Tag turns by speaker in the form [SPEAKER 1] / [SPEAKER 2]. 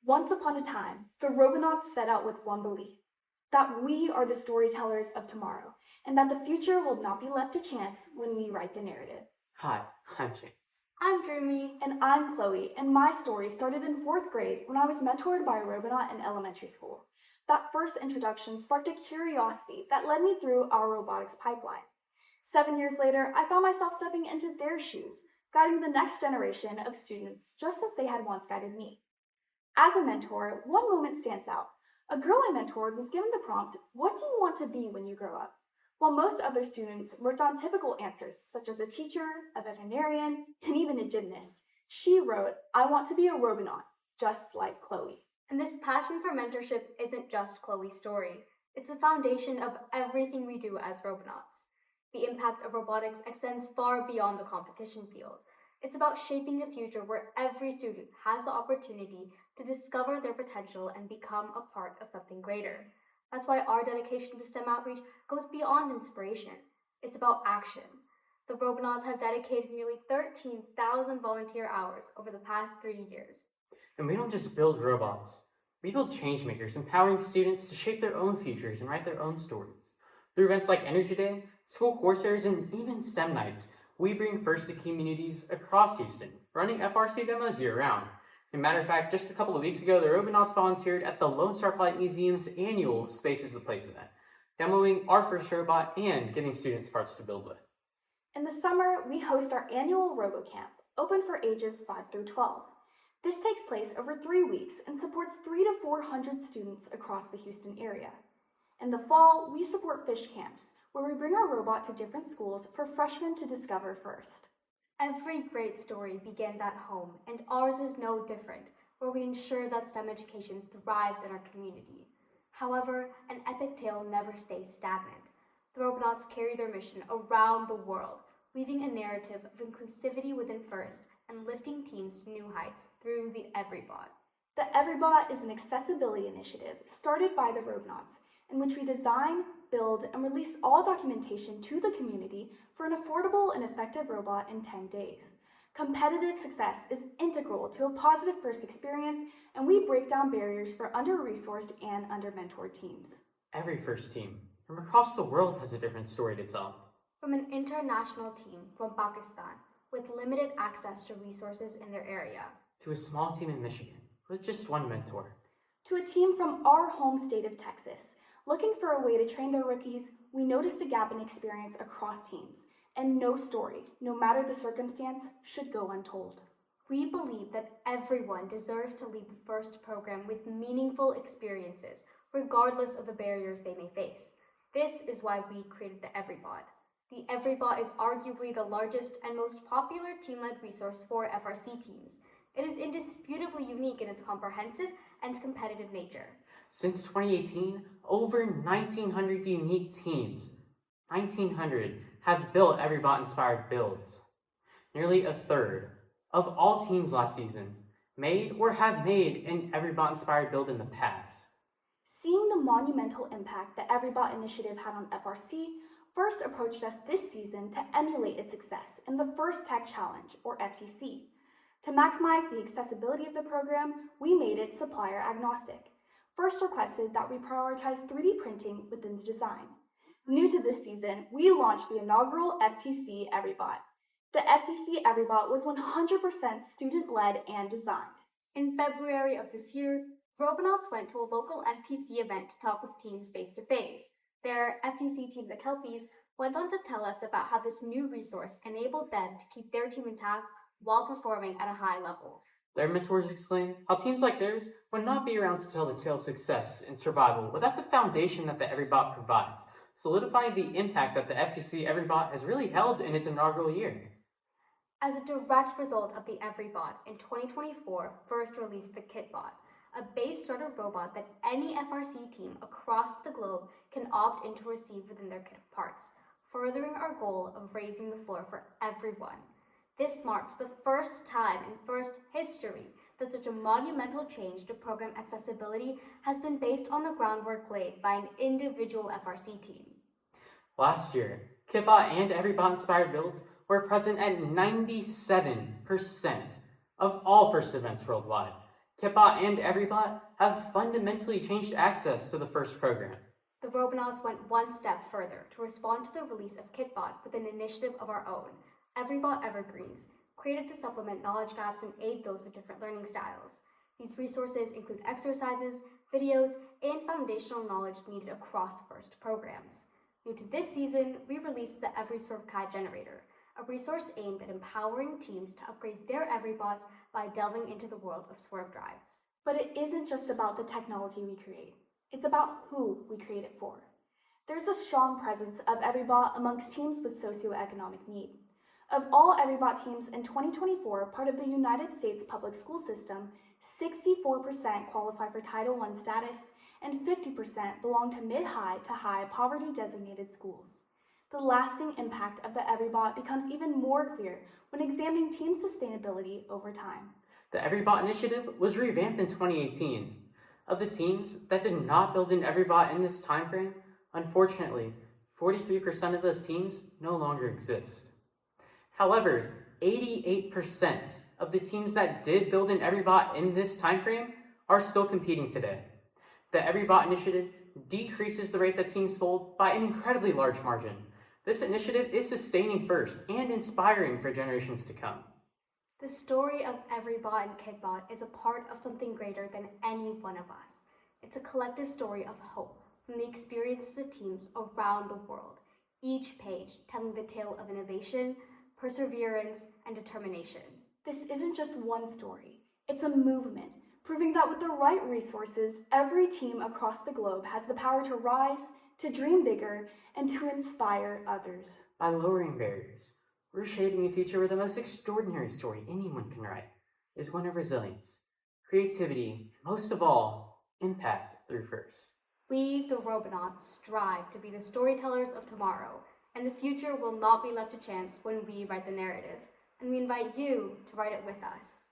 [SPEAKER 1] Once upon a time, the Robonauts set out with one belief that we are the storytellers of tomorrow, and that the future will not be left to chance when we write the narrative.
[SPEAKER 2] Hi, I'm James.
[SPEAKER 3] I'm Dreamy.
[SPEAKER 1] And I'm Chloe, and my story started in 4th grade when I was mentored by a Robonaut in elementary school. That first introduction sparked a curiosity that led me through our robotics pipeline. 7 years later, I found myself stepping into their shoes, guiding the next generation of students just as they had once guided me. As a mentor, one moment stands out. A girl I mentored was given the prompt, "What do you want to be when you grow up?" While most other students wrote down typical answers, such as a teacher, a veterinarian, and even a gymnast, she wrote, "I want to be a Robonaut, just like Chloe."
[SPEAKER 3] And this passion for mentorship isn't just Chloe's story. It's the foundation of everything we do as Robonauts. The impact of robotics extends far beyond the competition field. It's about shaping a future where every student has the opportunity to discover their potential and become a part of something greater. That's why our dedication to STEM outreach goes beyond inspiration. It's about action. The Robonauts have dedicated nearly 13,000 volunteer hours over the past 3 years.
[SPEAKER 2] And we don't just build robots. We build changemakers, empowering students to shape their own futures and write their own stories. Through events like Energy Day, school course fairs, and even STEM nights, we bring first to communities across Houston, running FRC demos year-round. As a matter of fact, just a couple of weeks ago, the Robonauts volunteered at the Lone Star Flight Museum's annual Space is the Place event, demoing our first robot and giving students parts to build with.
[SPEAKER 1] In the summer, we host our annual RoboCamp, open for ages 5 through 12. This takes place over 3 weeks and supports 300 to 400 students across the Houston area. In the fall, we support fish camps, where we bring our robot to different schools for freshmen to discover first.
[SPEAKER 3] Every great story begins at home, and ours is no different, where we ensure that STEM education thrives in our community. However, an epic tale never stays stagnant. The Robonauts carry their mission around the world, weaving a narrative of inclusivity within FIRST and lifting teens to new heights through the EveryBot.
[SPEAKER 1] The EveryBot is an accessibility initiative started by the Robonauts, in which we design, build, and release all documentation to the community for an affordable and effective robot in 10 days. Competitive success is integral to a positive first experience, and we break down barriers for under-resourced and under-mentored teams.
[SPEAKER 2] Every first team from across the world has a different story to tell.
[SPEAKER 3] From an international team from Pakistan with limited access to resources in their area,
[SPEAKER 2] to a small team in Michigan with just one mentor,
[SPEAKER 1] to a team from our home state of Texas. Looking for a way to train their rookies, we noticed a gap in experience across teams, and no story, no matter the circumstance, should go untold.
[SPEAKER 3] We believe that everyone deserves to leave the FIRST program with meaningful experiences, regardless of the barriers they may face. This is why we created the EveryBot. The EveryBot is arguably the largest and most popular team-led resource for FRC teams. It is indisputably unique in its comprehensive and competitive nature.
[SPEAKER 2] Since 2018, over 1,900 unique teams, 1,900, have built EveryBot-inspired builds. Nearly a third of all teams last season made or have made an EveryBot-inspired build in the past.
[SPEAKER 1] Seeing the monumental impact the EveryBot initiative had on FRC, FIRST approached us this season to emulate its success in the First Tech Challenge, or FTC. To maximize the accessibility of the program, we made it supplier agnostic. FIRST requested that we prioritize 3D printing within the design. New to this season, we launched the inaugural FTC EveryBot. The FTC EveryBot was 100% student-led and designed.
[SPEAKER 3] In February of this year, Robonauts went to a local FTC event to talk with teams face-to-face. Their FTC team, the Kelpies, went on to tell us about how this new resource enabled them to keep their team intact while performing at a high level.
[SPEAKER 2] Their mentors explain how teams like theirs would not be around to tell the tale of success and survival without the foundation that the EveryBot provides, solidifying the impact that the FTC EveryBot has really held in its inaugural year.
[SPEAKER 3] As a direct result of the EveryBot, in 2024, FIRST released the Kitbot, a base starter robot that any FRC team across the globe can opt in to receive within their kit of parts, furthering our goal of raising the floor for everyone. This marked the first time in FIRST history that such a monumental change to program accessibility has been based on the groundwork laid by an individual FRC team.
[SPEAKER 2] Last year, Kitbot and EveryBot-inspired builds were present at 97% of all FIRST events worldwide, Kitbot and EveryBot have fundamentally changed access to the FIRST program.
[SPEAKER 3] The Robonauts went one step further to respond to the release of Kitbot with an initiative of our own, EveryBot Evergreens, created to supplement knowledge gaps and aid those with different learning styles. These resources include exercises, videos, and foundational knowledge needed across FIRST programs. New to this season, we released the EverySwerve Generator, a resource aimed at empowering teams to upgrade their EveryBots by delving into the world of Swerve drives.
[SPEAKER 1] But it isn't just about the technology we create. It's about who we create it for. There's a strong presence of EveryBot amongst teams with socioeconomic need. Of all EveryBot teams in 2024, part of the United States public school system, 64% qualify for Title I status, and 50% belong to mid-high to high poverty-designated schools. The lasting impact of the EveryBot becomes even more clear when examining team sustainability over time.
[SPEAKER 2] The EveryBot initiative was revamped in 2018. Of the teams that did not build an EveryBot in this timeframe, unfortunately, 43% of those teams no longer exist. However, 88% of the teams that did build an EveryBot in this timeframe are still competing today. The EveryBot initiative decreases the rate that teams fold by an incredibly large margin. This initiative is sustaining FIRST and inspiring for generations to come.
[SPEAKER 3] The story of EveryBot and Kitbot is a part of something greater than any one of us. It's a collective story of hope from the experiences of teams around the world, each page telling the tale of innovation, perseverance, and determination.
[SPEAKER 1] This isn't just one story. It's a movement, proving that with the right resources, every team across the globe has the power to rise, to dream bigger, and to inspire others.
[SPEAKER 2] By lowering barriers, we're shaping a future where the most extraordinary story anyone can write is one of resilience, creativity, and most of all, impact through FIRST.
[SPEAKER 3] We, the Robonauts, strive to be the storytellers of tomorrow, and the future will not be left to chance when we write the narrative, and we invite you to write it with us.